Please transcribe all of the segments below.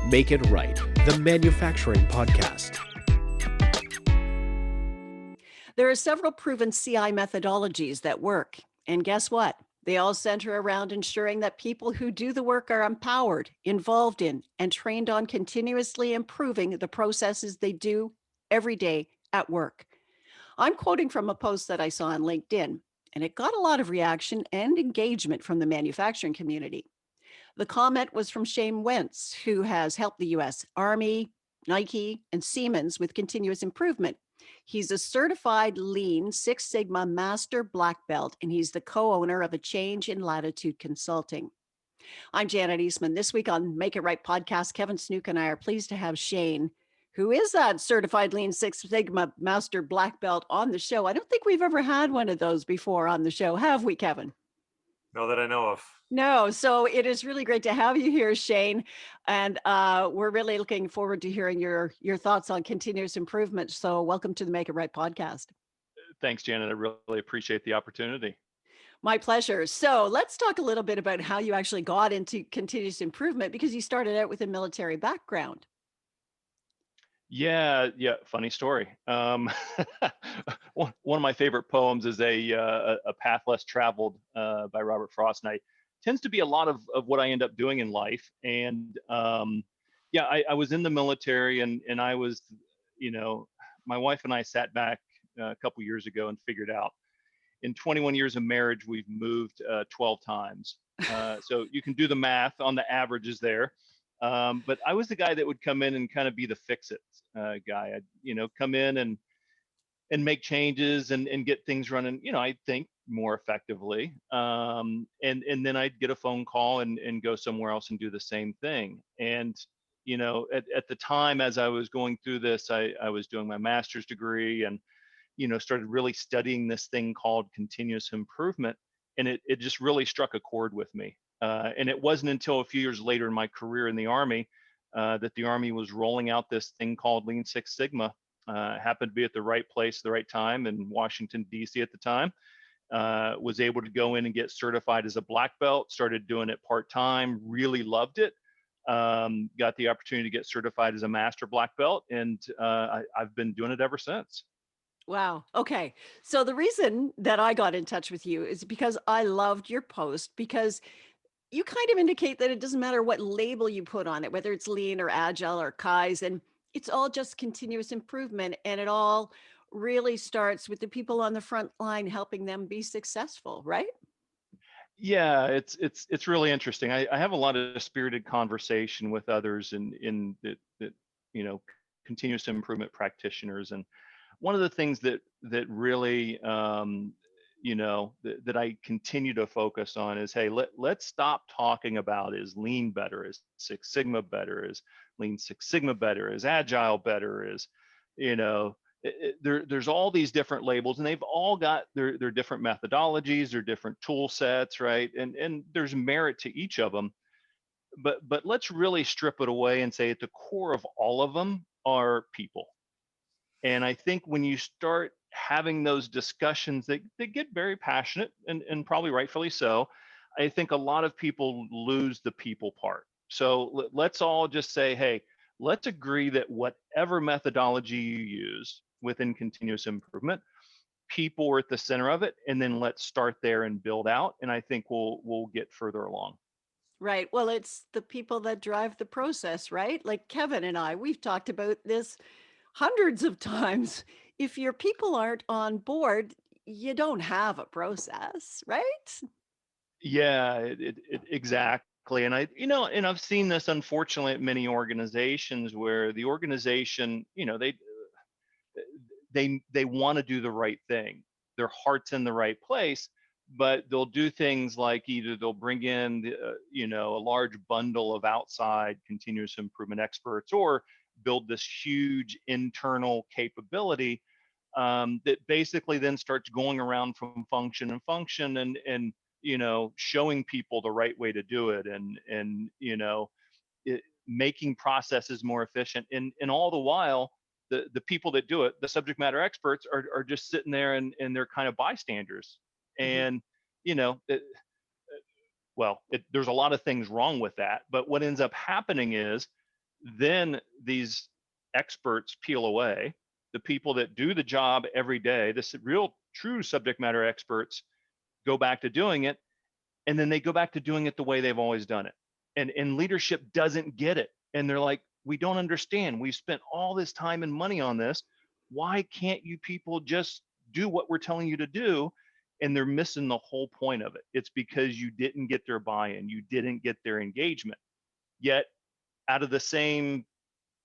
Make It Right, the manufacturing podcast. There are several proven CI methodologies that work. And guess what? They all center around ensuring that people who do the work are empowered, involved in, and trained on continuously improving the processes they do every day at work. I'm quoting from a post that I saw on LinkedIn, and it got a lot of reaction and engagement from the manufacturing community. The comment was from Shane Wentz, who has helped the US Army, Nike, and Siemens with continuous improvement. He's a certified Lean Six Sigma Master Black Belt, and he's the co owner of a Change in Latitude Consulting. I'm Janet Eastman. This week on Make It Right podcast, Kevin Snook and I are pleased to have Shane, who is that certified Lean Six Sigma Master Black Belt, on the show. I don't think we've ever had one of those before on the show, have we, Kevin? No, that I know of. No, so it is really great to have you here, Shane, and we're really looking forward to hearing your thoughts on continuous improvement. So, welcome to the Make It Right podcast. Thanks, Janet. I really appreciate the opportunity. My pleasure. So, let's talk a little bit about how you actually got into continuous improvement, because you started out with a military background. Yeah. Funny story. One of my favorite poems is a Path Less Traveled by Robert Frost, and I tends to be a lot of what I end up doing in life. And I was in the military, and I was, my wife and I sat back a couple years ago and figured out in 21 years of marriage, we've moved 12 times. So you can do the math on the averages there. But I was the guy that would come in and kind of be the fix-it guy. I'd, come in and make changes and get things running, I think more effectively. And then I'd get a phone call and go somewhere else and do the same thing. And, at the time, as I was going through this, I was doing my master's degree and, started really studying this thing called continuous improvement. And it just really struck a chord with me. And it wasn't until a few years later in my career in the Army that the Army was rolling out this thing called Lean Six Sigma. Happened to be at the right place, the right time in Washington, D.C. at the time. Was able to go in and get certified as a black belt, started doing it part-time, really loved it. Got the opportunity to get certified as a master black belt, and I've been doing it ever since. Wow. Okay. So the reason that I got in touch with you is because I loved your post, because you kind of indicate that it doesn't matter what label you put on it, whether it's lean or agile or Kaizen, it's all just continuous improvement. And it all really starts with the people on the front line, helping them be successful, right? Yeah, it's really interesting. I have a lot of spirited conversation with others in that continuous improvement practitioners, and one of the things that really that I continue to focus on is, hey, let's stop talking about is lean better, is Six Sigma better, is Lean Six Sigma better, is agile better, is there's all these different labels, and they've all got their different methodologies, their different tool sets, right? And there's merit to each of them. But let's really strip it away and say at the core of all of them are people. And I think when you start having those discussions, they get very passionate, and probably rightfully so. I think a lot of people lose the people part. So let's all just say, hey, let's agree that whatever methodology you use within continuous improvement, people are at the center of it, and then let's start there and build out. And I think we'll get further along. Right. Well, it's the people that drive the process, right? Like Kevin and I, we've talked about this hundreds of times. If your people aren't on board, you don't have a process, right? Yeah, exactly. And and I've seen this unfortunately at many organizations where the organization, they want to do the right thing. Their heart's in the right place, but they'll do things like either they'll bring in a large bundle of outside continuous improvement experts, or build this huge internal capability that basically then starts going around from function and function, and showing people the right way to do it, and making processes more efficient, and all the while the people that do it, the subject matter experts, are just sitting there, and they're kind of bystanders. Mhm. And you know it, there's a lot of things wrong with that, but what ends up happening is Then these experts peel away. The people that do the job every day, this real true subject matter experts, go back to doing it, and then they go back to doing it the way they've always done it. And leadership doesn't get it. And they're like, we don't understand. We've spent all this time and money on this. Why can't you people just do what we're telling you to do? And they're missing the whole point of it. It's because you didn't get their buy-in, you didn't get their engagement. Yet out of the same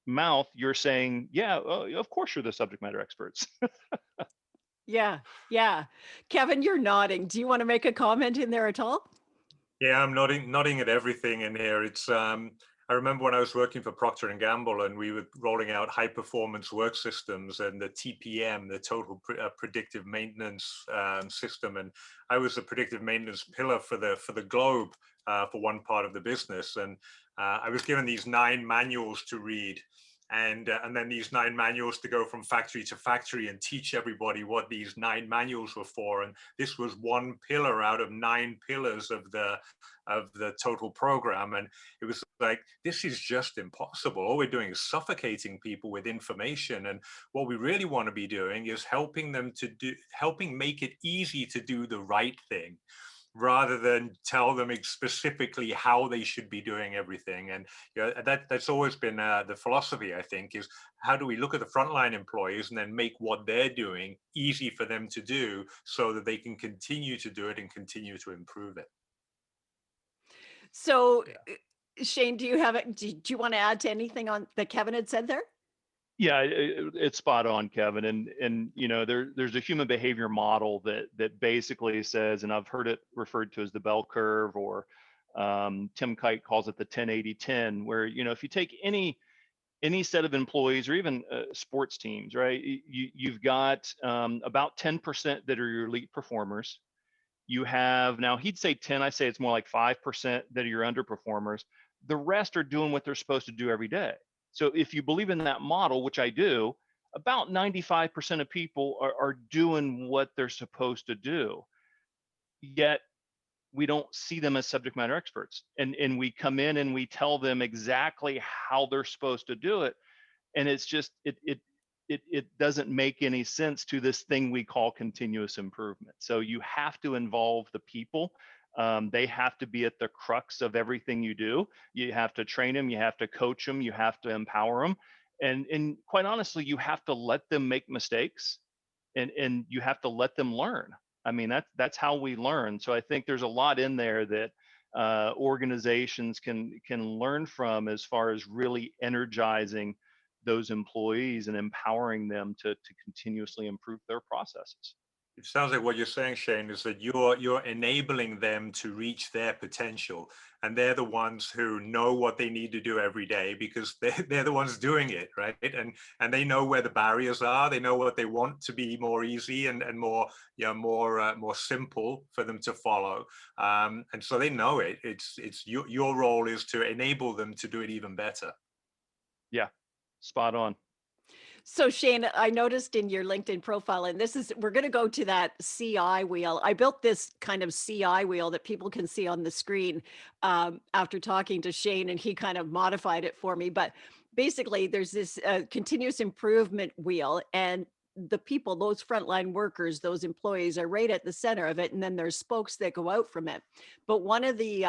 mouth, you're saying, yeah, of course you're the subject matter experts. Yeah. Yeah. Kevin, you're nodding. Do you want to make a comment in there at all? Yeah, I'm nodding at everything in here. It's I remember when I was working for Procter and Gamble, and we were rolling out high performance work systems and the TPM, the predictive maintenance system, and I was the predictive maintenance pillar for the globe for one part of the business, and I was given these 9 manuals to read. And then these 9 manuals to go from factory to factory and teach everybody what these 9 manuals were for. And this was one pillar out of 9 pillars of the total program. And it was like, this is just impossible. All we're doing is suffocating people with information. And what we really want to be doing is helping make it easy to do the right thing, rather than tell them specifically how they should be doing everything. And that's always been the philosophy, I think, is how do we look at the frontline employees and then make what they're doing easy for them to do so that they can continue to do it and continue to improve it. So, Shane, do you want to add to anything on that Kevin had said there? Yeah, it's spot on, Kevin. And there's a human behavior model that basically says, and I've heard it referred to as the bell curve, or Tim Kite calls it the 10-80-10, where if you take any set of employees, or even sports teams, right? You've got about 10% that are your elite performers. You have, now he'd say 10, I say it's more like 5% that are your underperformers. The rest are doing what they're supposed to do every day. So if you believe in that model, which I do, about 95% of people are doing what they're supposed to do. Yet we don't see them as subject matter experts. And we come in and we tell them exactly how they're supposed to do it. And it's just, it doesn't make any sense to this thing we call continuous improvement. So you have to involve the people. They have to be at the crux of everything you do. You have to train them, you have to coach them, you have to empower them. And quite honestly, you have to let them make mistakes, and you have to let them learn. I mean, that's how we learn. So I think there's a lot in there that organizations can learn from, as far as really energizing those employees and empowering them to continuously improve their processes. It sounds like what you're saying, Shane, is that you're enabling them to reach their potential, and they're the ones who know what they need to do every day because they're the ones doing it, right? And they know where the barriers are. They know what they want to be more easy and more more simple for them to follow. And so they know it. It's your role is to enable them to do it even better. Yeah, spot on. So Shane, I noticed in your LinkedIn profile, and we're going to go to that CI wheel. I built this kind of CI wheel that people can see on the screen after talking to Shane, and he kind of modified it for me. But basically, there's this continuous improvement wheel, and the people, those frontline workers, those employees are right at the center of it. And then there's spokes that go out from it. But one of the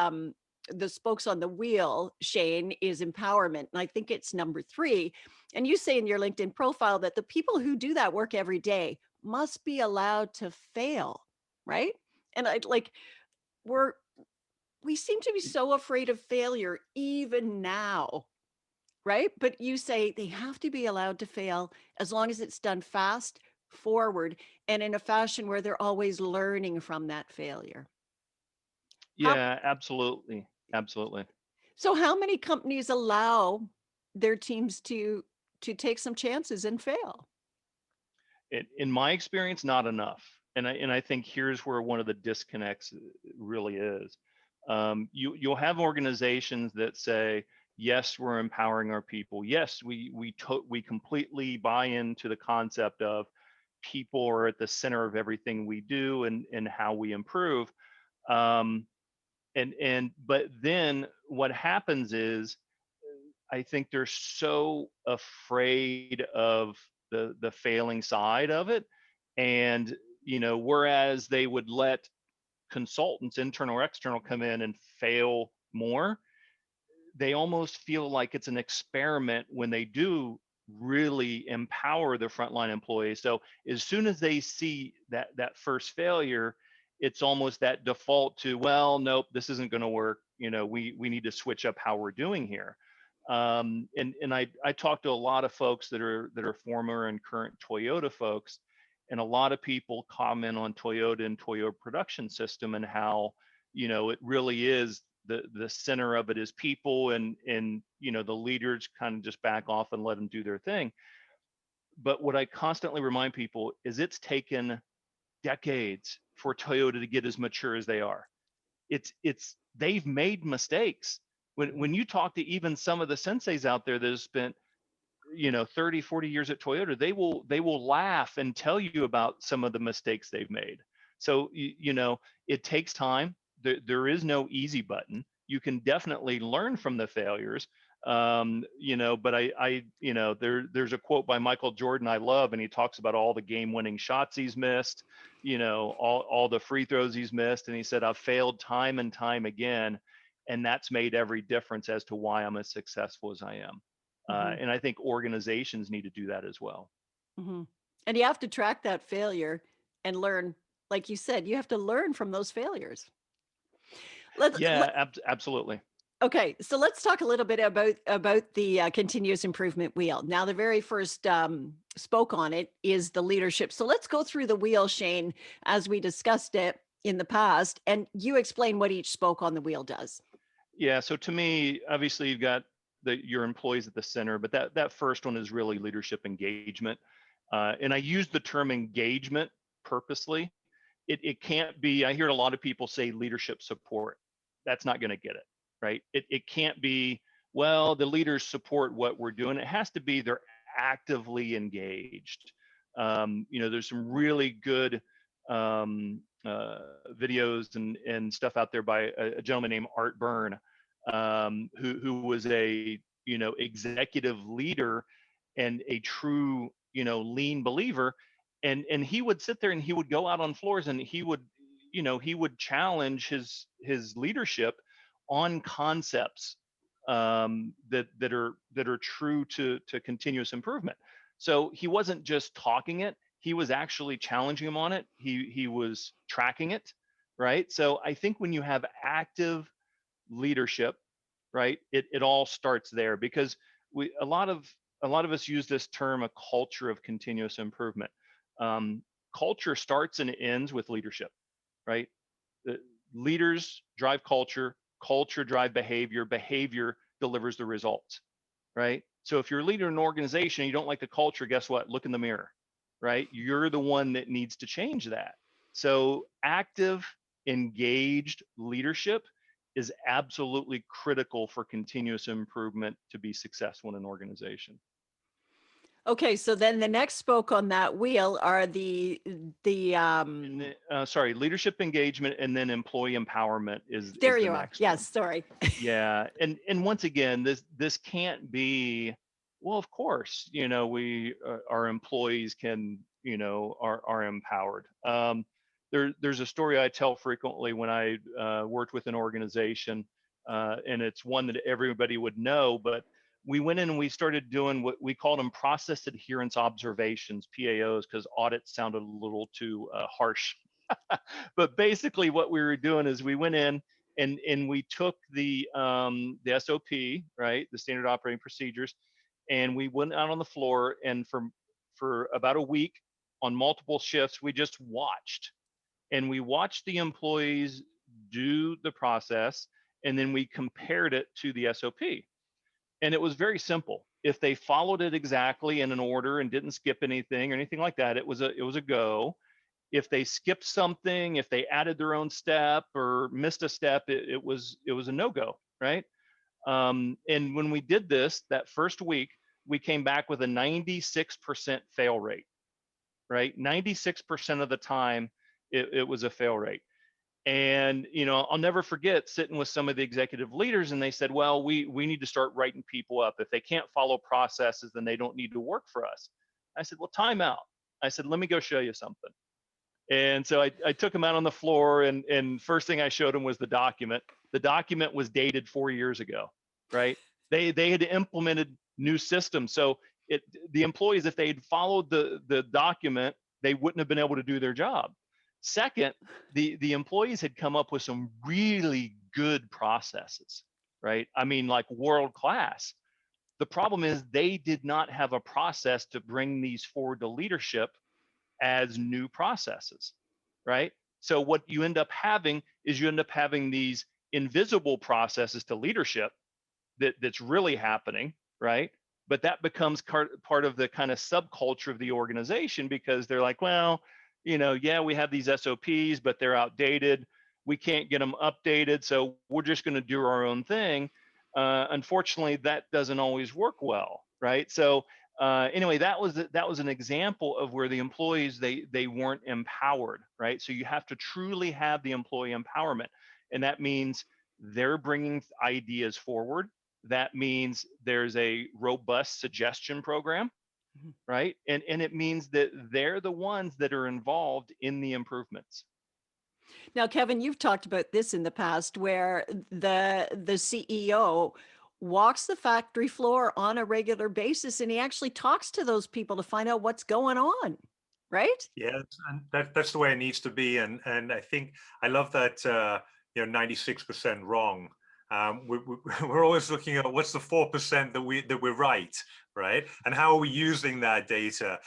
spokes on the wheel, Shane, is empowerment. And I think it's number 3. And you say in your LinkedIn profile that the people who do that work every day must be allowed to fail, right? And we seem to be so afraid of failure even now, right? But you say they have to be allowed to fail as long as it's done fast, forward, and in a fashion where they're always learning from that failure. Yeah, absolutely. Absolutely. So how many companies allow their teams to take some chances and fail? In my experience, not enough. And I think here's where one of the disconnects really is. You'll have organizations that say, yes, we're empowering our people. Yes, we completely buy into the concept of people are at the center of everything we do and how we improve. But then what happens is, I think they're so afraid of the failing side of it. And, whereas they would let consultants, internal or external, come in and fail more, they almost feel like it's an experiment when they do really empower the frontline employees. So as soon as they see that first failure, it's almost that default to, well, nope, this isn't going to work. We need to switch up how we're doing here. And I talk to a lot of folks that are former and current Toyota folks, and a lot of people comment on Toyota and Toyota production system and how it really is the center of it is people, and the leaders kind of just back off and let them do their thing. But what I constantly remind people is it's taken decades for Toyota to get as mature as they are. It's they've made mistakes. When you talk to even some of the senseis out there that have spent 30, 40 years at Toyota, they will laugh and tell you about some of the mistakes they've made. So it takes time. There is no easy button. You can definitely learn from the failures. But there's a quote by Michael Jordan I love, and he talks about all the game-winning shots he's missed, all the free throws he's missed, and he said, I've failed time and time again, and that's made every difference as to why I'm as successful as I am. And I think organizations need to do that as well. Mm-hmm. And you have to track that failure and learn, like you said, you have to learn from those failures. Absolutely. Okay, so let's talk a little bit about the continuous improvement wheel. Now, the very first spoke on it is the leadership. So let's go through the wheel, Shane, as we discussed it in the past, and you explain what each spoke on the wheel does. Yeah. So to me, obviously, you've got your employees at the center, but that first one is really leadership engagement. And I use the term engagement purposely. It can't be. I hear a lot of people say leadership support. That's not going to get it. Right? It can't be, well, the leaders support what we're doing. It has to be they're actively engaged. There's some really good videos and stuff out there by a gentleman named Art Byrne, who was a executive leader and a true lean believer, and he would sit there and he would go out on floors and he would challenge his leadership on concepts that are true to continuous improvement. So he wasn't just talking it; he was actually challenging him on it. He was tracking it, right? So I think when you have active leadership, right, it all starts there, because a lot of us use this term, a culture of continuous improvement. Culture starts and ends with leadership, right? The leaders drive culture. Culture drive behavior. Behavior delivers the results, right? So if you're a leader in an organization and you don't like the culture, guess what? Look in the mirror, right? You're the one that needs to change that. So active, engaged leadership is absolutely critical for continuous improvement to be successful in an organization. Okay, so then the next spoke on that wheel are leadership engagement, and then employee empowerment is there the you are. next Yes, one. sorry. Yeah, and once again, this can't be, well, of course, we our employees can, are empowered. There's a story I tell frequently when I worked with an organization, and it's one that everybody would know, but we went in and we started doing what we called them process adherence observations, PAOs, because audits sounded a little too harsh. But basically what we were doing is we went in and we took the SOP, right, the standard operating procedures, and we went out on the floor, and for about a week on multiple shifts, we just watched. And we watched the employees do the process, and then we compared it to the SOP. And it was very simple. If they followed it exactly in an order and didn't skip anything or anything like that, it was a go. If they skipped something, if they added their own step or missed a step, it was a no-go, right? And when we did this, that first week, we came back with a 96% fail rate, right? 96% of the time, it was a fail rate. And I'll never forget sitting with some of the executive leaders, and they said, well, we need to start writing people up. If they can't follow processes, then they don't need to work for us. I said, well, time out. I said, let me go show you something. And so I took him out on the floor, and first thing I showed him was the document. The document was dated 4 years ago, right? They had implemented new systems. So the employees, if they had followed the document, they wouldn't have been able to do their job. Second, the employees had come up with some really good processes, right? I mean, like world class. The problem is they did not have a process to bring these forward to leadership as new processes, right? So what you end up having is you end up having these invisible processes to leadership that's really happening, right? But that becomes part of the kind of subculture of the organization, because they're like, well, yeah, we have these SOPs, but they're outdated. We can't get them updated, so we're just going to do our own thing. Unfortunately, that doesn't always work well, right? So anyway, that was an example of where the employees they weren't empowered, right? So you have to truly have the employee empowerment, and that means they're bringing ideas forward. That means there's a robust suggestion program, right? And it means that they're the ones that are involved in the improvements. Now, Kevin, you've talked about this in the past, where the CEO walks the factory floor on a regular basis, and he actually talks to those people to find out what's going on, right? Yeah, and that's the way it needs to be. And I think I love that 96% wrong. We're always looking at what's the 4% that we're right? And how are we using that data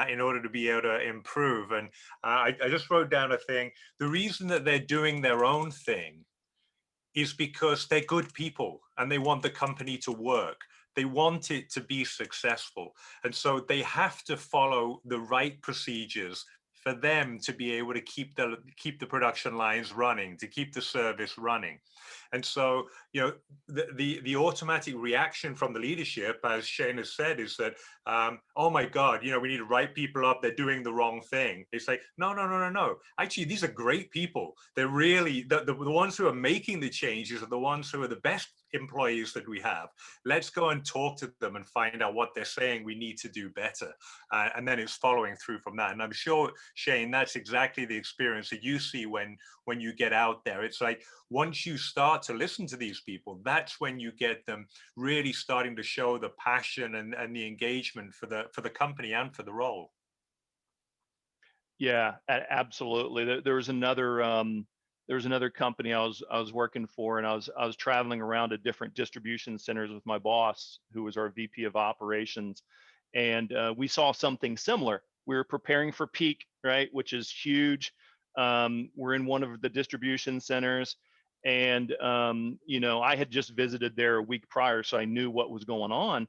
in order to be able to improve? And I just wrote down a thing. The reason that they're doing their own thing is because they're good people and they want the company to work. They want it to be successful. And so they have to follow the right procedures for them to be able to keep the production lines running, to keep the service running. And so, the automatic reaction from the leadership, as Shane has said, is that, oh my God, we need to write people up. They're doing the wrong thing. It's like, no. Actually, these are great people. They're really, the ones who are making the changes are the ones who are the best employees that we have. Let's go and talk to them and find out what they're saying we need to do better. And then it's following through from that. And I'm sure, Shane, that's exactly the experience that you see when you get out there. It's like, once you start to listen to these people, that's when you get them really starting to show the passion and the engagement for the company and for the role. Yeah, absolutely. There was another company I was working for, and I was traveling around to different distribution centers with my boss, who was our VP of operations, and we saw something similar. We were preparing for peak, right, which is huge. We're in one of the distribution centers, and I had just visited there a week prior, so I knew what was going on.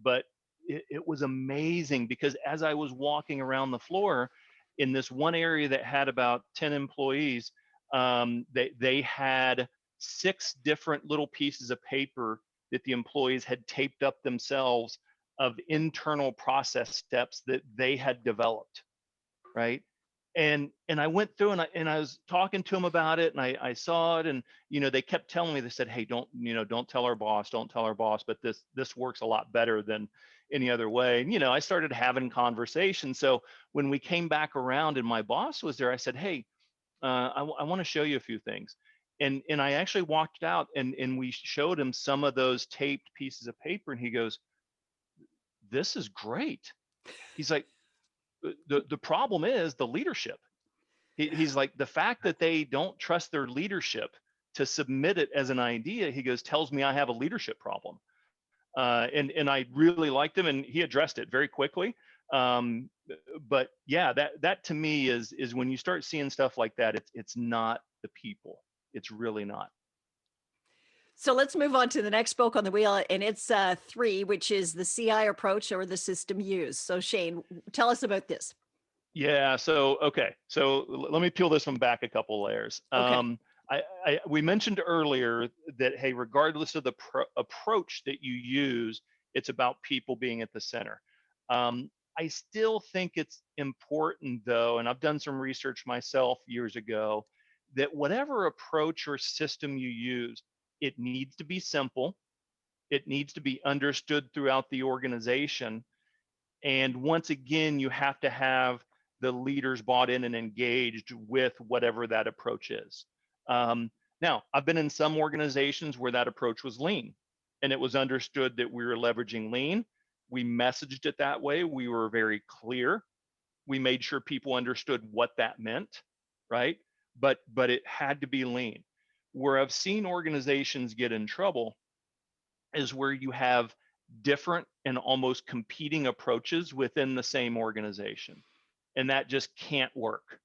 But it was amazing, because as I was walking around the floor in this one area that had about 10 employees, they had 6 different little pieces of paper that the employees had taped up themselves of internal process steps that they had developed, right? And I went through, and I was talking to them about it, and I saw it, and they kept telling me, they said, hey, don't tell our boss, but this works a lot better than any other way. And I started having conversations. So when we came back around and my boss was there, I said, hey, I want to show you a few things. And I actually walked out, and we showed him some of those taped pieces of paper, and he goes, this is great. He's like, the problem is the leadership. He's like, the fact that they don't trust their leadership to submit it as an idea, he goes, tells me I have a leadership problem. And I really liked him, and he addressed it very quickly. But yeah, that to me is when you start seeing stuff like that, it's not the people. It's really not. So let's move on to the next spoke on the wheel, and it's 3, which is the CI approach, or the system used. So Shane, tell us about this. Yeah. So okay. So let me peel this one back a couple layers. Okay. We mentioned earlier that, hey, regardless of the approach that you use, it's about people being at the center. I still think it's important, though, and I've done some research myself years ago, that whatever approach or system you use, it needs to be simple. It needs to be understood throughout the organization. And once again, you have to have the leaders bought in and engaged with whatever that approach is. Now, I've been in some organizations where that approach was lean, and it was understood that we were leveraging lean. We messaged it that way. We were very clear. We made sure people understood what that meant, right? But it had to be lean. Where I've seen organizations get in trouble is where you have different and almost competing approaches within the same organization, and that just can't work,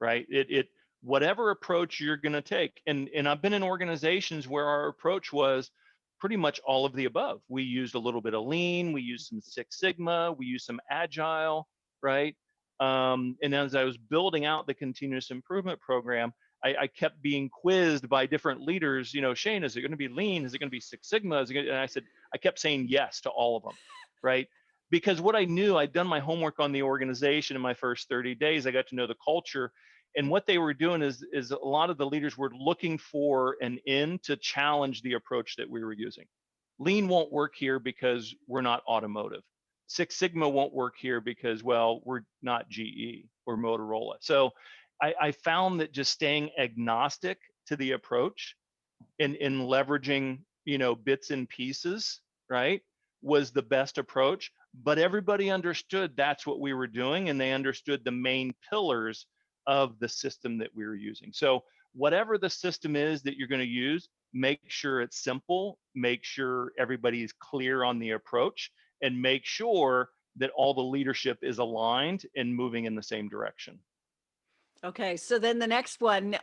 right? It whatever approach you're going to take, and I've been in organizations where our approach was pretty much all of the above. We used a little bit of lean, we used some Six Sigma, we used some agile, right? And as I was building out the continuous improvement program, I kept being quizzed by different leaders. Shane, is it going to be lean? Is it going to be Six Sigma? And I said, I kept saying yes to all of them, right? Because what I knew, I'd done my homework on the organization in my first 30 days. I got to know the culture, and what they were doing is a lot of the leaders were looking for an in to challenge the approach that we were using. Lean won't work here because we're not automotive. Six Sigma won't work here because, well, we're not GE or Motorola. So I found that just staying agnostic to the approach and in leveraging, bits and pieces, right, was the best approach. But everybody understood that's what we were doing, and they understood the main pillars of the system that we were using. So whatever the system is that you're going to use, make sure it's simple, make sure everybody is clear on the approach, and make sure that all the leadership is aligned and moving in the same direction. Okay, so then the next one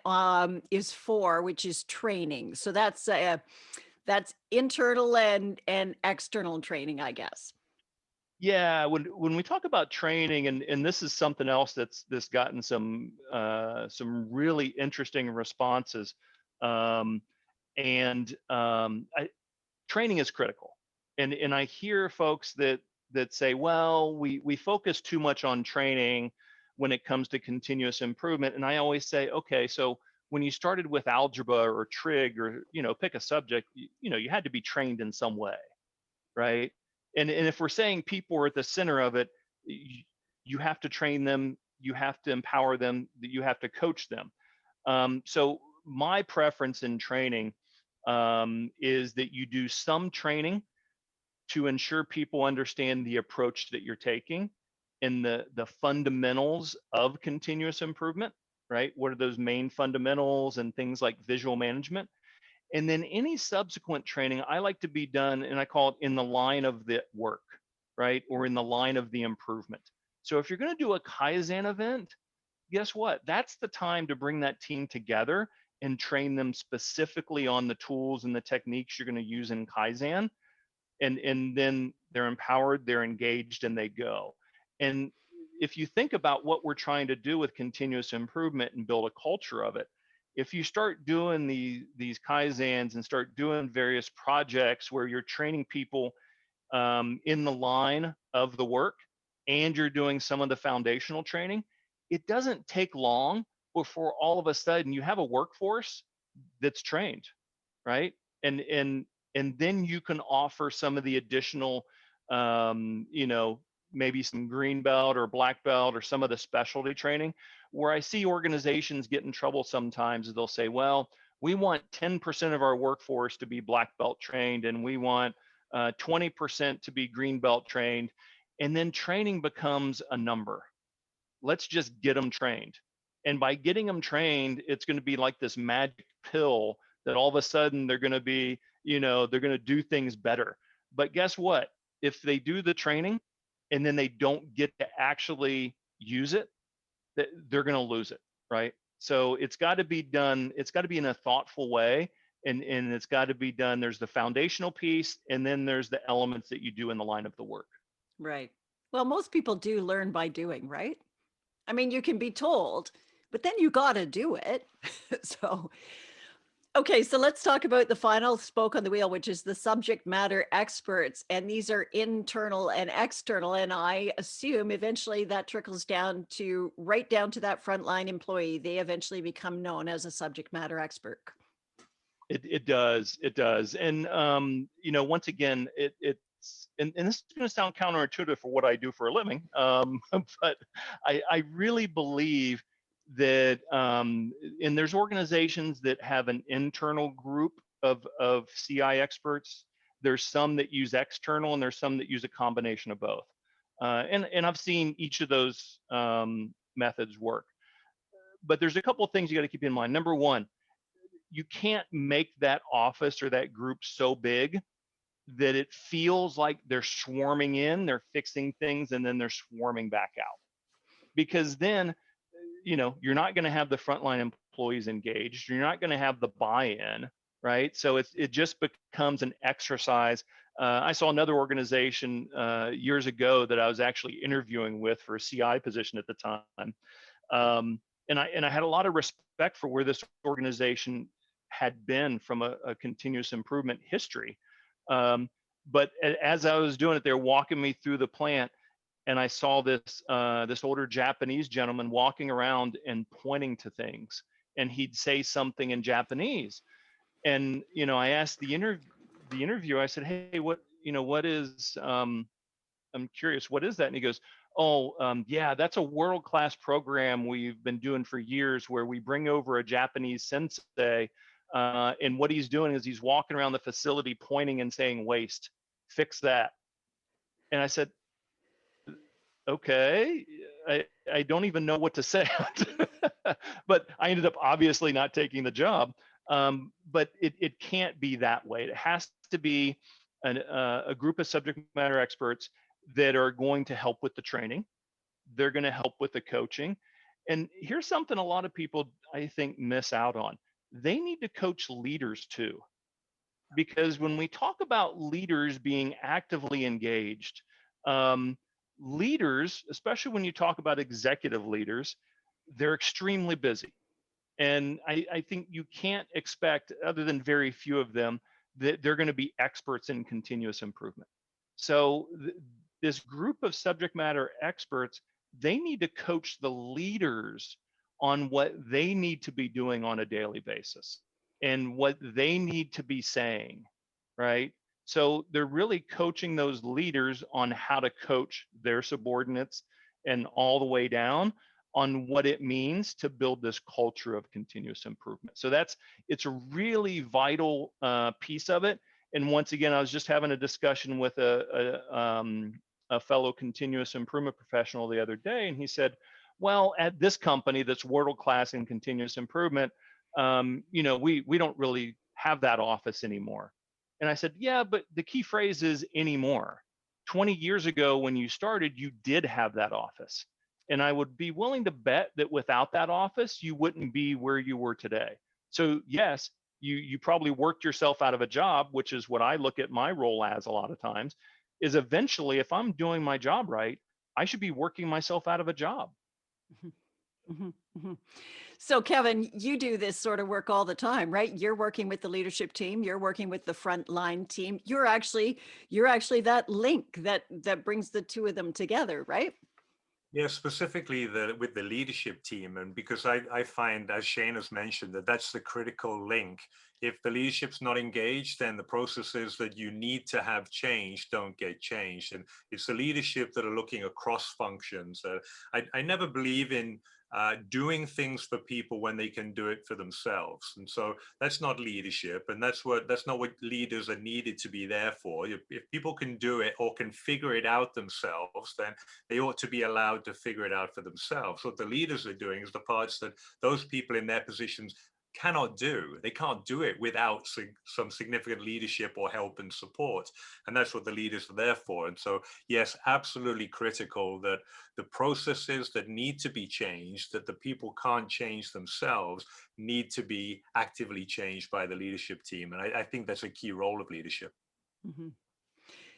is 4, which is training. So that's internal and external training, I guess. Yeah, when we talk about training, and this is something else that's gotten some really interesting responses, training is critical, and I hear folks that say, well, we focus too much on training when it comes to continuous improvement, and I always say, okay, so when you started with algebra or trig or pick a subject, you had to be trained in some way, right? And if we're saying people are at the center of it, you have to train them, you have to empower them, you have to coach them. So my preference in training is that you do some training to ensure people understand the approach that you're taking and the fundamentals of continuous improvement, right? What are those main fundamentals and things like visual management? And then any subsequent training, I like to be done, and I call it in the line of the work, right? Or in the line of the improvement. So if you're going to do a Kaizen event, guess what? That's the time to bring that team together and train them specifically on the tools and the techniques you're going to use in Kaizen. And then they're empowered, they're engaged, and they go. And if you think about what we're trying to do with continuous improvement and build a culture of it, if you start doing these Kaizens and start doing various projects where you're training people in the line of the work and you're doing some of the foundational training, it doesn't take long before all of a sudden you have a workforce that's trained, right? And then you can offer some of the additional, maybe some green belt or black belt or some of the specialty training. Where I see organizations get in trouble sometimes is they'll say, well, we want 10% of our workforce to be black belt trained, and we want 20% to be green belt trained. And then training becomes a number. Let's just get them trained. And by getting them trained, it's going to be like this magic pill that all of a sudden they're going to be, they're going to do things better. But guess what? If they do the training and then they don't get to actually use it, they're going to lose it, right? So it's got to be done. It's got to be in a thoughtful way, and it's got to be done. There's the foundational piece, and then there's the elements that you do in the line of the work. Right. Well, most people do learn by doing, right? I mean, you can be told, but then you got to do it. So, Okay, so let's talk about the final spoke on the wheel, which is the subject matter experts. And these are internal and external. And I assume eventually that trickles down to right down to that frontline employee. They eventually become known as a subject matter expert. It does. And once again, and this is going to sound counterintuitive for what I do for a living, but I really believe that, and there's organizations that have an internal group of CI experts. There's some that use external, and there's some that use a combination of both. And I've seen each of those methods work. But there's a couple of things you got to keep in mind. Number one, you can't make that office or that group so big that it feels like they're swarming in, they're fixing things, and then they're swarming back out. Because then, you're not going to have the frontline employees engaged. You're not going to have the buy-in, right? So it just becomes an exercise. I saw another organization years ago that I was actually interviewing with for a CI position at the time. And I had a lot of respect for where this organization had been from a continuous improvement history. But as I was doing it, they're walking me through the plant, and I saw this older Japanese gentleman walking around and pointing to things, and he'd say something in Japanese. And I asked the interviewer, I said, "Hey, what is? I'm curious, what is that?" And he goes, "Oh, yeah, that's a world-class program we've been doing for years, where we bring over a Japanese sensei, and what he's doing is he's walking around the facility pointing and saying, 'Waste, fix that.'" And I said, "Okay, I don't even know what to say." But I ended up obviously not taking the job. But it can't be that way. It has to be a group of subject matter experts that are going to help with the training. They're going to help with the coaching. And here's something a lot of people, I think, miss out on. They need to coach leaders too. Because when we talk about leaders being actively engaged, leaders, especially when you talk about executive leaders, they're extremely busy. And I think you can't expect, other than very few of them, that they're going to be experts in continuous improvement. So this group of subject matter experts, they need to coach the leaders on what they need to be doing on a daily basis and what they need to be saying, right? So they're really coaching those leaders on how to coach their subordinates and all the way down on what it means to build this culture of continuous improvement. So it's a really vital piece of it. And once again, I was just having a discussion with a fellow continuous improvement professional the other day, and he said, "Well, at this company that's world class in continuous improvement, we don't really have that office anymore." And I said, "Yeah, but the key phrase is anymore. 20 years ago when you started, you did have that office. And I would be willing to bet that without that office, you wouldn't be where you were today. So yes, you probably worked yourself out of a job, which is what I look at my role as a lot of times, is eventually, if I'm doing my job right, I should be working myself out of a job." Mhm, mhm. So Kevin, you do this sort of work all the time, right? You're working with the leadership team, you're working with the frontline team. You're actually that link that brings the two of them together, right? Yeah, specifically with the leadership team. And because I find, as Shane has mentioned, that's the critical link. If the leadership's not engaged, then the processes that you need to have changed don't get changed. And it's the leadership that are looking across functions. I never believe in doing things for people when they can do it for themselves. And so that's not leadership, and that's not what leaders are needed to be there for. If people can do it or can figure it out themselves, then they ought to be allowed to figure it out for themselves. What the leaders are doing is the parts that those people in their positions cannot do. They can't do it without some significant leadership or help and support. And that's what the leaders are there for. And so, yes, absolutely critical that the processes that need to be changed, that the people can't change themselves, need to be actively changed by the leadership team. And I think that's a key role of leadership. Mhm.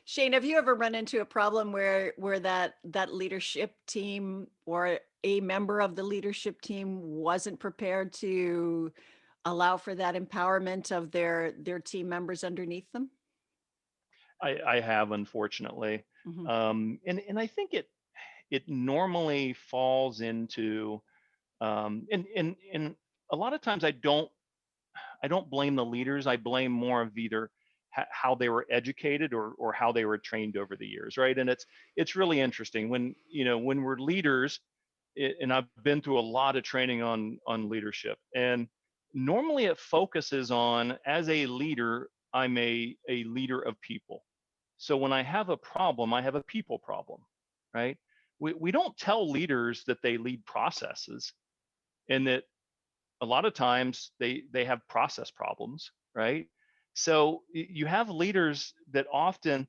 Shane, have you ever run into a problem where that leadership team or a member of the leadership team wasn't prepared to allow for that empowerment of their team members underneath them? I have, unfortunately. Mhm. And I think it normally falls into and a lot of times I don't blame the leaders. I blame more of either how they were educated or how they were trained over the years, right? And it's really interesting when when we're leaders, and I've been through a lot of training on leadership, and normally it focuses on, as a leader, I'm a leader of people. So when I have a problem, I have a people problem, right? We don't tell leaders that they lead processes, and that a lot of times they have process problems, right? So you have leaders that often,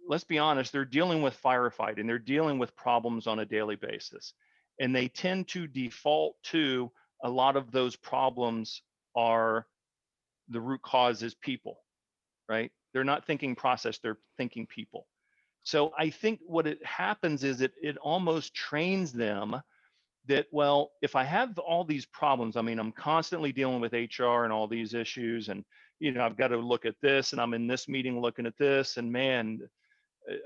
let's be honest, they're dealing with firefighting, they're dealing with problems on a daily basis, and they tend to default to a lot of those problems are the root cause is people, right? They're not thinking process, they're thinking people. So I think what it happens is it almost trains them that, well, if I have all these problems, I mean, I'm constantly dealing with HR and all these issues, and I've got to look at this, and I'm in this meeting looking at this, and man,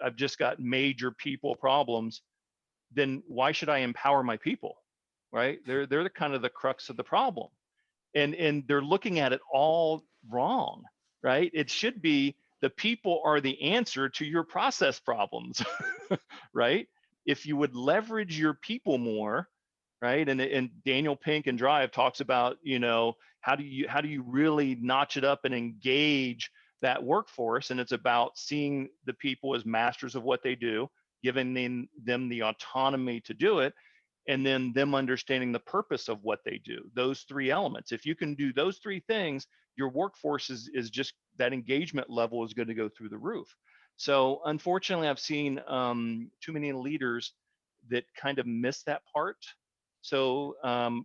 I've just got major people problems. Then why should I empower my people, right? They're the kind of the crux of the problem, and they're looking at it all wrong, right? It should be the people are the answer to your process problems, right? If you would leverage your people more, right? And Daniel Pink and Drive talks about, how do you really notch it up and engage that workforce? And it's about seeing the people as masters of what they do, giving them the autonomy to do it, and then them understanding the purpose of what they do. Those three elements. If you can do those three things, your workforce is just, that engagement level is going to go through the roof. So unfortunately, I've seen too many leaders that kind of miss that part. So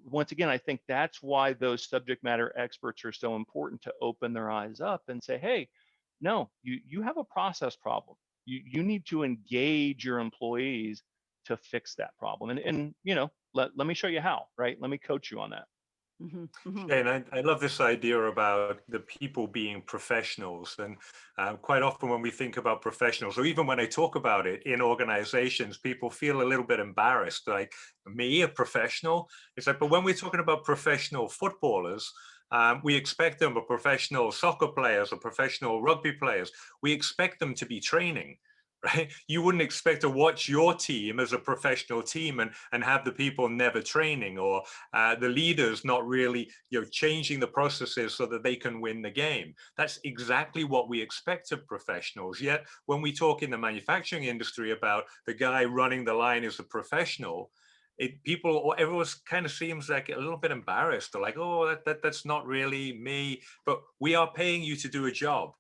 once again, I think that's why those subject matter experts are so important, to open their eyes up and say, hey, no, you have a process problem. You need to engage your employees to fix that problem. And let me show you how, right? Let me coach you on that. Mhm, mhm. Yeah, and I love this idea about the people being professionals. And quite often when we think about professionals, or even when I talk about it in organizations, people feel a little bit embarrassed, like, me, a professional? It's like, but when we're talking about professional footballers, we expect them, or professional soccer players or professional rugby players, we expect them to be training. Right? You wouldn't expect to watch your team as a professional team and have the people never training, or the leaders not really changing the processes so that they can win the game. That's exactly what we expect of professionals. Yet when we talk in the manufacturing industry about the guy running the line as a professional, everyone kind of seems like a little bit embarrassed. They're like, oh, that's not really me. But we are paying you to do a job,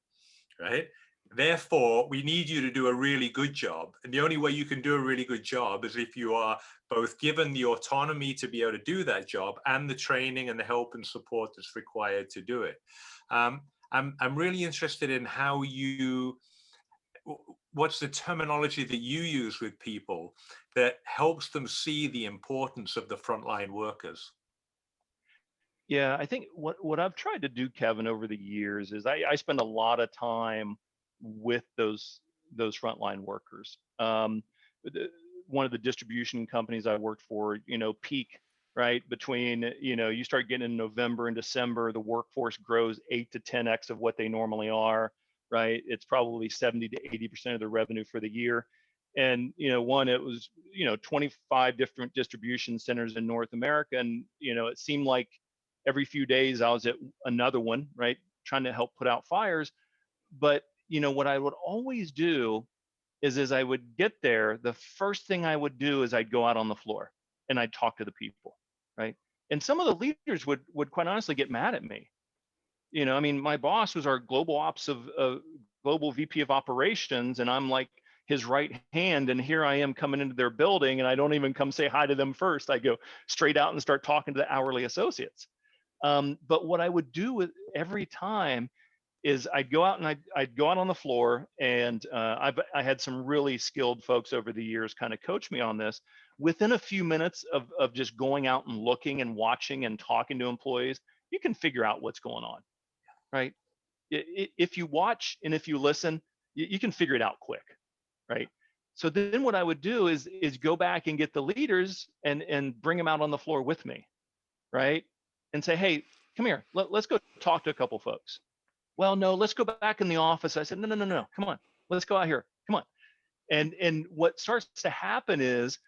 right? Therefore, we need you to do a really good job. And the only way you can do a really good job is if you are both given the autonomy to be able to do that job and the training and the help and support that's required to do it. I'm really interested in what's the terminology that you use with people that helps them see the importance of the frontline workers? Yeah, I think what I've tried to do, Kevin, over the years is I spend a lot of time with those frontline workers. One of the distribution companies I worked for, peak, right? Between, you start getting in November and December, the workforce grows 8 to 10x of what they normally are, right? It's probably 70 to 80% of the revenue for the year. And, it was, 25 different distribution centers in North America. And, it seemed like every few days I was at another one, right? Trying to help put out fires. But, what I would always do is as I would get there, the first thing I would do is I'd go out on the floor and I'd talk to the people, right? And some of the leaders would quite honestly get mad at me. I mean, my boss was our global ops of global VP of operations, and I'm like his right hand. And here I am coming into their building, and I don't even come say hi to them first. I go straight out and start talking to the hourly associates. But what I would do with every time is I'd go out and I'd go out on the floor, and I had some really skilled folks over the years kind of coach me on this. Within a few minutes of just going out and looking and watching and talking to employees, you can figure out what's going on, right? If you watch and if you listen, you can figure it out quick, right? So then what I would do is go back and get the leaders and bring them out on the floor with me, right? And say, hey, come here, let's go talk to a couple folks. Well, no, let's go back in the office. I said, no, come on, let's go out here, come on. And what starts to happen is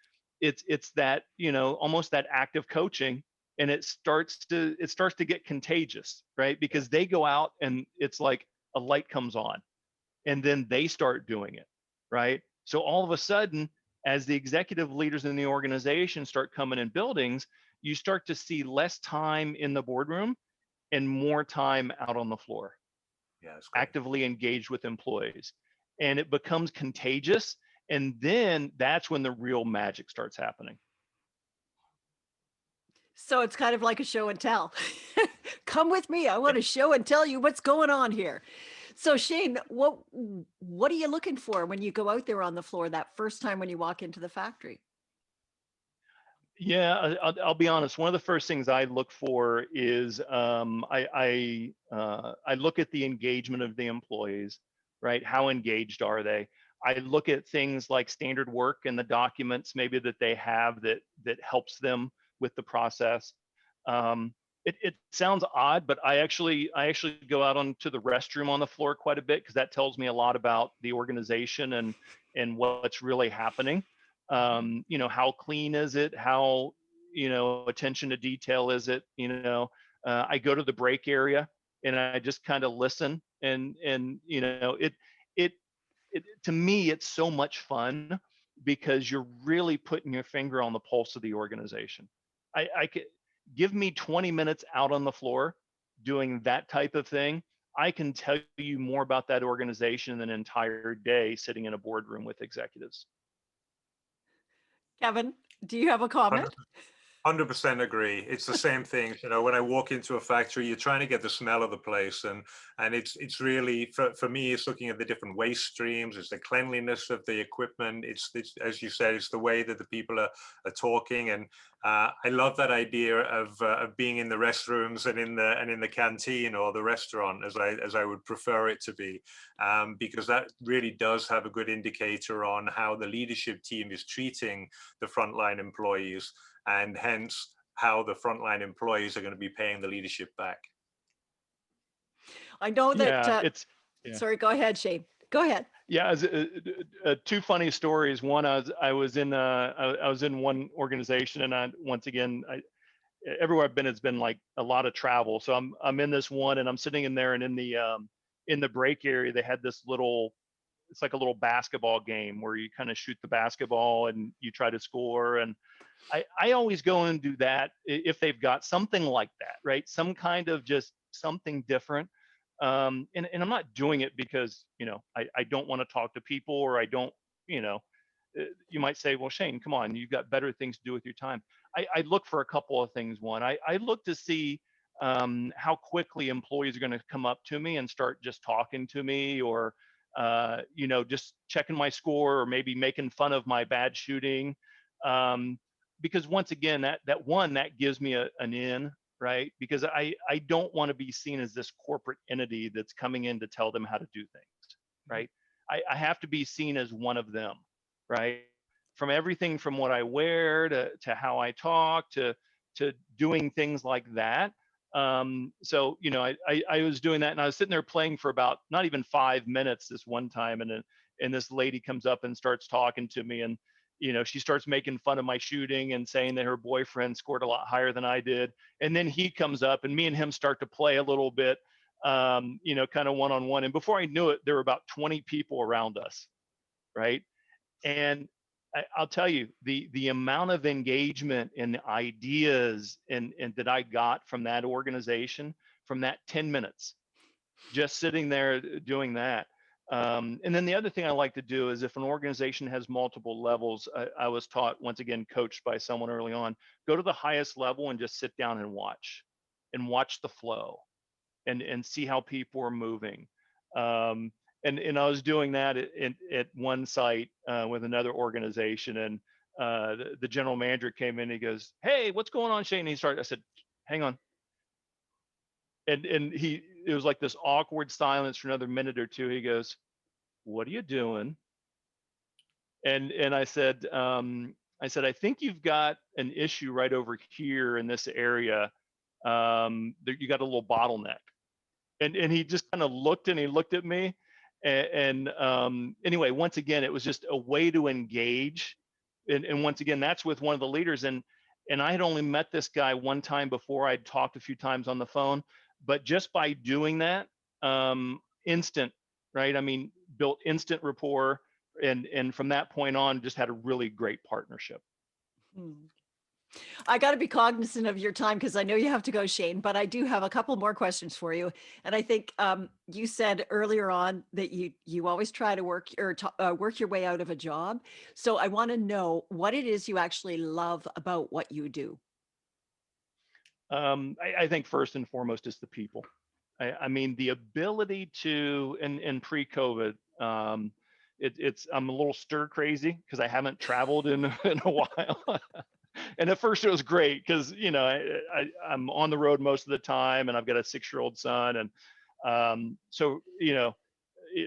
it's that, almost that active coaching, and it starts to get contagious, right? Because they go out and it's like a light comes on, and then they start doing it, right? So all of a sudden, as the executive leaders in the organization start coming in buildings, you start to see less time in the boardroom and more time out on the floor, Yeah, it's great. actively engaged with employees. And it becomes contagious. And then that's when the real magic starts happening. So it's kind of like a show and tell. Come with me. I want to show and tell you what's going on here. So Shane, what are you looking for when you go out there on the floor that first time when you walk into the factory? Yeah, I'll be honest. One of the first things I look for is I look at the engagement of the employees, right? How engaged are they? I look at things like standard work and the documents maybe that they have that helps them with the process. It sounds odd, but I actually go out onto the restroom on the floor quite a bit because that tells me a lot about the organization and what's really happening. How clean is it? How, attention to detail is it? I go to the break area and I just kind of listen, and it to me, it's so much fun because you're really putting your finger on the pulse of the organization. I could give me 20 minutes out on the floor doing that type of thing. I can tell you more about that organization than an entire day sitting in a boardroom with executives. Kevin, do you have a comment? 100% agree. It's the same thing. When I walk into a factory, you're trying to get the smell of the place, and it's really for me, it's looking at the different waste streams. It's the cleanliness of the equipment. It's as you said, it's the way that the people are talking, and I love that idea of being in the restrooms and in the canteen or the restaurant, as I would prefer it to be, because that really does have a good indicator on how the leadership team is treating the frontline employees, and hence how the frontline employees are going to be paying the leadership back. I know that. Yeah. Sorry, go ahead, Shane. Go ahead. Yeah, two funny stories. One, I was in one organization, and everywhere I've been, it's been like a lot of travel. So I'm in this one, and I'm sitting in there, and in the break area, they had this little. It's like a little basketball game where you kind of shoot the basketball and you try to score. And I always go and do that if they've got something like that, right? Some kind of just something different. And I'm not doing it because, I don't want to talk to people, or I don't, you might say, well, Shane, come on, you've got better things to do with your time. I look for a couple of things. One, I look to see how quickly employees are going to come up to me and start just talking to me, or just checking my score, or maybe making fun of my bad shooting. Because once again, that gives me an in, right? Because I don't want to be seen as this corporate entity that's coming in to tell them how to do things, right? I have to be seen as one of them, right? From everything from what I wear to how I talk to doing things like that. So I was doing that, and I was sitting there playing for about not even 5 minutes this one time, and this lady comes up and starts talking to me, and she starts making fun of my shooting and saying that her boyfriend scored a lot higher than I did. And then he comes up, and me and him start to play a little bit, kind of one-on-one. And before I knew it, there were about 20 people around us, right? And I'll tell you, the amount of engagement and ideas and that I got from that organization, from that 10 minutes, just sitting there doing that. And then the other thing I like to do is, if an organization has multiple levels, I was taught, once again, coached by someone early on, go to the highest level and just sit down and watch the flow and see how people are moving. And I was doing that at one site with another organization, and the general manager came in. He goes, "Hey, what's going on, Shane?" And I said, "Hang on. And it was like this awkward silence for another minute or two. He goes, "What are you doing?" And I said, "I think you've got an issue right over here in this area. You got a little bottleneck." And he just kind of looked, and he looked at me. And anyway, once again, it was just a way to engage. And once again, that's with one of the leaders. And I had only met this guy one time before. I'd talked a few times on the phone, but just by doing that, instant, right? I mean, built instant rapport, and from that point on, just had a really great partnership. Hmm. I got to be cognizant of your time because I know you have to go, Shane, but I do have a couple more questions for you. And I think you said earlier on that you always try to work work your way out of a job. So I want to know what it is you actually love about what you do. I think first and foremost is the people. I mean, the ability to, in pre-COVID, it's I'm a little stir crazy because I haven't traveled in in a while. And at first it was great because I'm on the road most of the time, and I've got a 6-year-old son, and so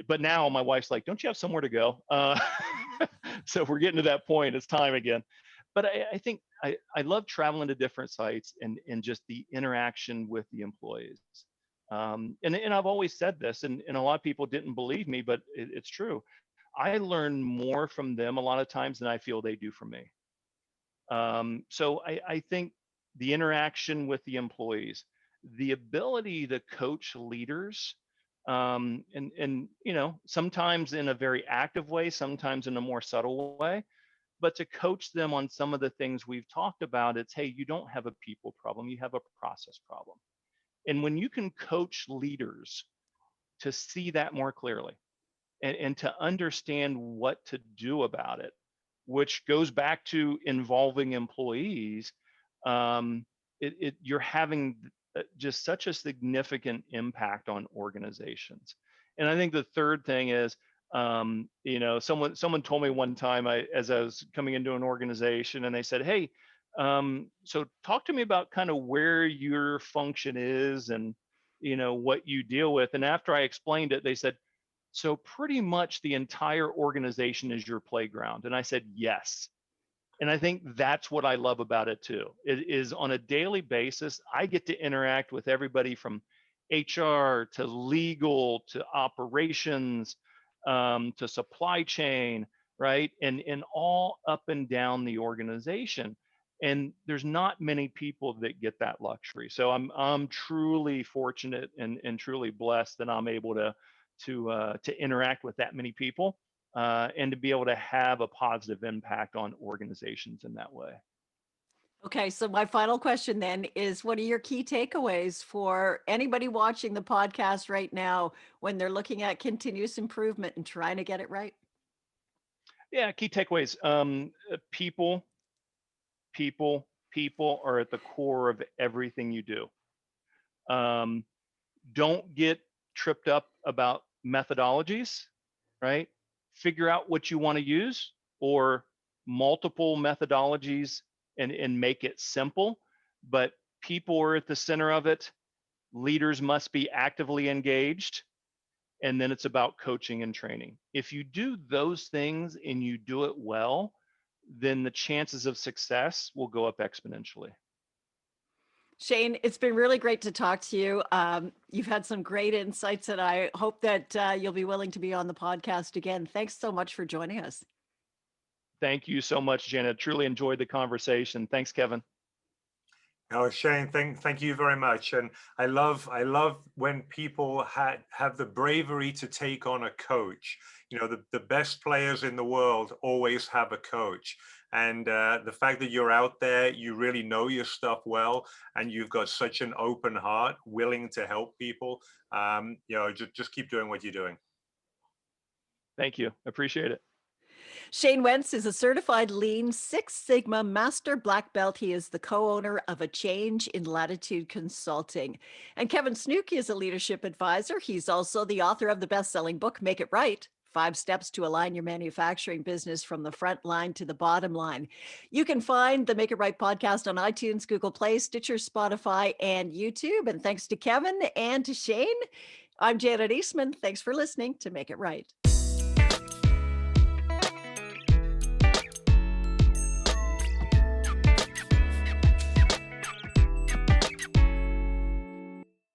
but now my wife's like, "Don't you have somewhere to go?" So if we're getting to that point, it's time again. But I think I love traveling to different sites and just the interaction with the employees. And I've always said this, and a lot of people didn't believe me, but it's true. I learn more from them a lot of times than I feel they do from me. So I think the interaction with the employees, the ability to coach leaders, and sometimes in a very active way, sometimes in a more subtle way, but to coach them on some of the things we've talked about. It's, hey, you don't have a people problem, you have a process problem. And when you can coach leaders to see that more clearly, and to understand what to do about it, which goes back to involving employees, you're having just such a significant impact on organizations. And I think the third thing is, someone told me one time, as I was coming into an organization, and they said, "Hey, so talk to me about kind of where your function is, and what you deal with." And after I explained it, they said, "So pretty much the entire organization is your playground." And I said, "Yes." And I think that's what I love about it too. It is on a daily basis, I get to interact with everybody from HR to legal to operations, to supply chain, right? And all up and down the organization. And there's not many people that get that luxury. So I'm truly fortunate and truly blessed that I'm able to interact with that many people, and to be able to have a positive impact on organizations in that way. Okay, so my final question then is, what are your key takeaways for anybody watching the podcast right now when they're looking at continuous improvement and trying to get it right? Yeah, key takeaways. People, people are at the core of everything you do. Don't get tripped up about methodologies, right? Figure out what you want to use, or multiple methodologies, and make it simple. But people are at the center of it. Leaders must be actively engaged. And then it's about coaching and training. If you do those things and you do it well, then the chances of success will go up exponentially. Shane, it's been really great to talk to you. You've had some great insights, and I hope that you'll be willing to be on the podcast again. Thanks so much for joining us. Thank you so much, Janet. Truly enjoyed the conversation. Thanks, Kevin. Oh, Shane, thank you very much. And I love when people have the bravery to take on a coach. The best players in the world always have a coach. And the fact that you're out there, you really know your stuff well, and you've got such an open heart, willing to help people. Just keep doing what you're doing. Thank you. Appreciate it. Shane Wentz is a certified Lean Six Sigma Master Black Belt. He is the co-owner of A Change in Latitude Consulting. And Kevin Snooki is a leadership advisor. He's also the author of the best-selling book, Make It Right, 5 steps to align your manufacturing business from the front line to the bottom line. You can find the Make It Right podcast on iTunes, Google Play, Stitcher, Spotify, and YouTube. And thanks to Kevin and to Shane, I'm Janet Eastman. Thanks for listening to Make It Right.